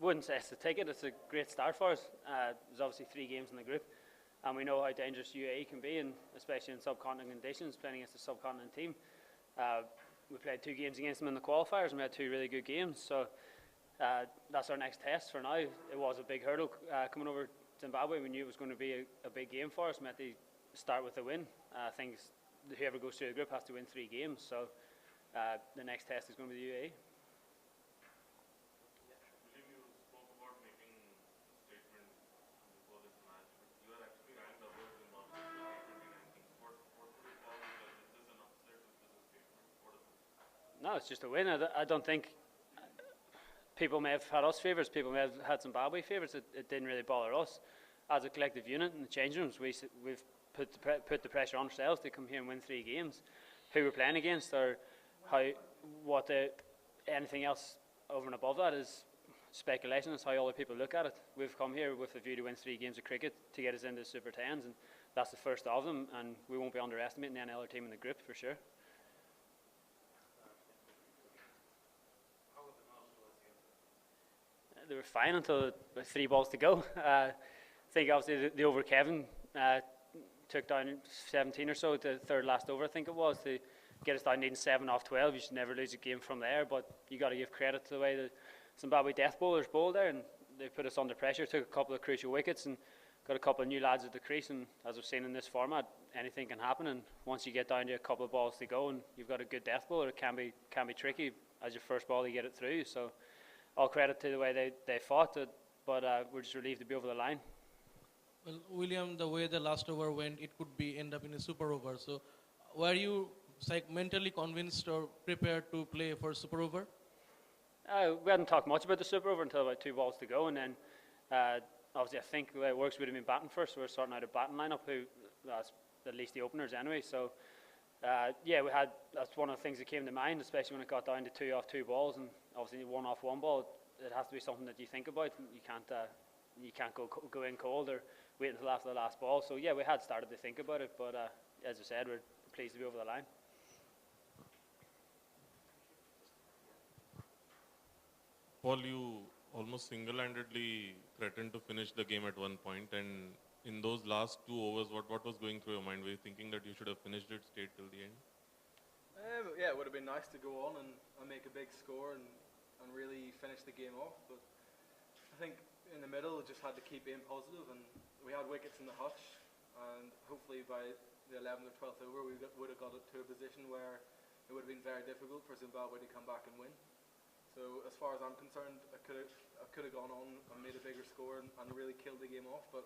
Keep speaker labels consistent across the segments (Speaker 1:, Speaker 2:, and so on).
Speaker 1: Wouldn't say it's a ticket. It's a great start for us. There's obviously 3 games in the group, and we know how dangerous UAE can be, and especially in subcontinent conditions, playing against a subcontinent team. We played 2 games against them in the qualifiers, and we had 2 really good games. So that's our next test for now. It was a big hurdle coming over Zimbabwe. We knew it was going to be a big game for us. We had to start with a win. I think whoever goes through the group has to win 3 games. So the next test is going to be the UAE. No, it's just a win. I don't think people may have had us favourites, people may have had Zimbabwe favourites. It didn't really bother us. As a collective unit in the change rooms, we've put the pressure on ourselves to come here and win 3 games. Who we're playing against or anything else over and above that is speculation. It's how other people look at it. We've come here with a view to win 3 games of cricket to get us into the Super 10s, and that's the first of them, and we won't be underestimating any other team in the group for sure. They were fine until 3 balls to go. I think obviously the over Kevin took down 17 or so, the third last over I think it was, to get us down needing 7 off 12. You should never lose a game from there, but you got to give credit to the way the Zimbabwe death bowlers bowled there, and they put us under pressure, took a couple of crucial wickets and got a couple of new lads at the crease, and as we've seen in this format, anything can happen, and once you get down to a couple of balls to go and you've got a good death bowler, it can be tricky as your first ball you get it through. So all credit to the way they fought it, but we're just relieved to be over the line.
Speaker 2: Well, William, the way the last over went, it could end up in a super over. So were you mentally convinced or prepared to play for super over?
Speaker 1: We hadn't talked much about the super over until about 2 balls to go, and then obviously I think the way it works, we'd have been batting first, so we're starting out a batting lineup, that's at least the openers anyway. So yeah, that's one of the things that came to mind, especially when it got down to 2 off 2 balls, and obviously 1 off 1 ball. It has to be something that you think about. You can't go in cold or wait until after the last ball. So yeah, we had started to think about it, but as I said, we're pleased to be over the line.
Speaker 3: Paul, you almost single-handedly threatened to finish the game at one point, and in those last 2 overs, what was going through your mind? Were you thinking that you should have finished it, stayed till the end?
Speaker 4: Yeah, it would have been nice to go on and make a big score and really finish the game off, but I think in the middle we just had to keep being positive, and we had wickets in the hutch, and hopefully by the 11th or 12th over we would have got it to a position where it would have been very difficult for Zimbabwe to come back and win. So as far as I'm concerned, I could have gone on and made a bigger score and really killed the game off, but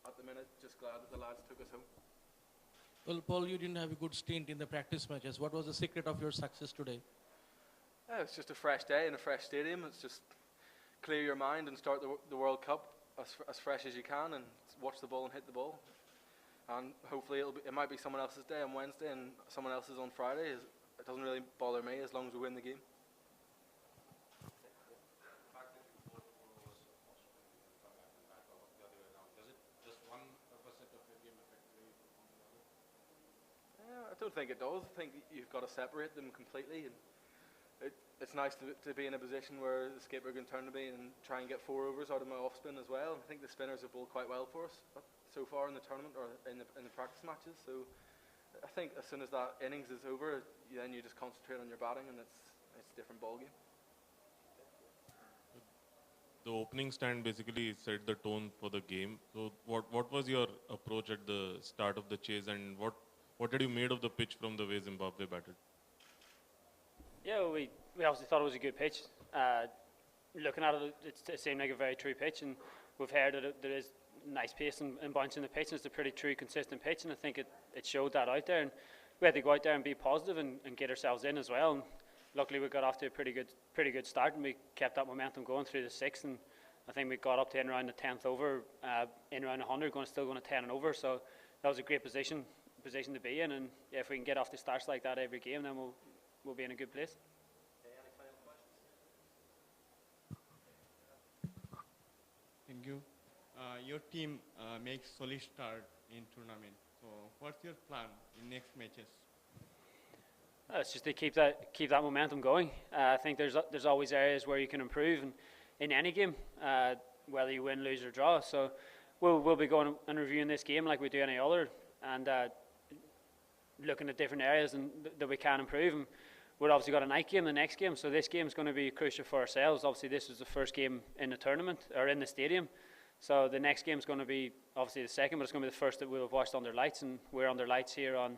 Speaker 4: at the minute just glad that the lads took us home.
Speaker 2: Well, Paul, you didn't have a good stint in the practice matches. What was the secret of your success today?
Speaker 4: It's just a fresh day in a fresh stadium. It's just clear your mind and start the World Cup as fresh as you can, and watch the ball and hit the ball. And hopefully it might be someone else's day on Wednesday and someone else's on Friday. It doesn't really bother me as long as we win the game. I don't think it does. I think you've got to separate them completely. And it's nice to be in a position where the skipper can turn to me and try and get 4 overs out of my off spin as well. I think the spinners have bowled quite well for us so far in the tournament or in the practice matches. So I think as soon as that innings is over, then you just concentrate on your batting, and it's a different ball game.
Speaker 3: The opening stand basically set the tone for the game. So what was your approach at the start of the chase, and what did you made of the pitch from the way Zimbabwe batted?
Speaker 1: Yeah, we obviously thought it was a good pitch. Looking at it, it seemed like a very true pitch, and we've heard that there is nice pace and bounce in the pitch, and it's a pretty true, consistent pitch, and I think it showed that out there. And we had to go out there and be positive and get ourselves in as well. And luckily, we got off to a pretty good start, and we kept that momentum going through the 6th, and I think we got up to in around the 10th over, in around 100, still going to 10 and over. So that was a great position to be in, and yeah, if we can get off the starts like that every game, then we'll be in a good place.
Speaker 4: Any final questions?
Speaker 5: Thank you. Your team makes solid start in tournament. So what's your plan in next matches?
Speaker 1: It's just to keep that momentum going. I think there's always areas where you can improve, and in any game, whether you win, lose or draw. So we'll be going and reviewing this game like we do any other, and looking at different areas that we can improve. And we've obviously got a night game the next game, so this game is going to be crucial for ourselves. Obviously this was the first game in the tournament, or in the stadium, so the next game is going to be obviously the second, but it's going to be the first that we'll have watched under lights, and we're under lights here on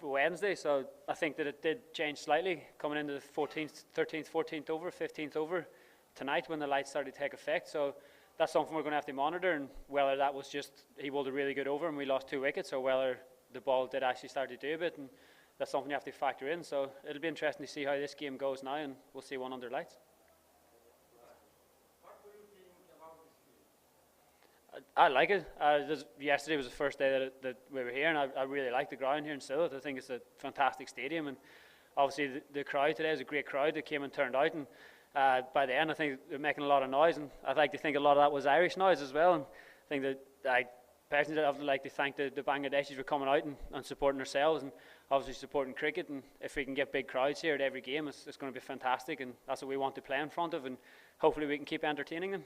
Speaker 1: Wednesday. So I think that it did change slightly coming into the 14th, 13th, 14th over, 15th over tonight when the lights started to take effect. So that's something we're going to have to monitor, and whether that was just he bowled a really good over and we lost 2 wickets, or whether the ball did actually start to do a bit, and that's something you have to factor in. So it'll be interesting to see how this game goes now, and we'll see one under lights. I like it. Yesterday was the first day that we were here, and I really like the ground here in Sylhet. I think it's a fantastic stadium, and obviously the crowd today is a great crowd that came and turned out, and by the end I think they're making a lot of noise, and I'd like to think a lot of that was Irish noise as well. And I think that I personally I'd like to thank the Bangladeshis for coming out and supporting themselves, and obviously supporting cricket. And if we can get big crowds here at every game, it's going to be fantastic, and that's what we want to play in front of, and hopefully we can keep entertaining them.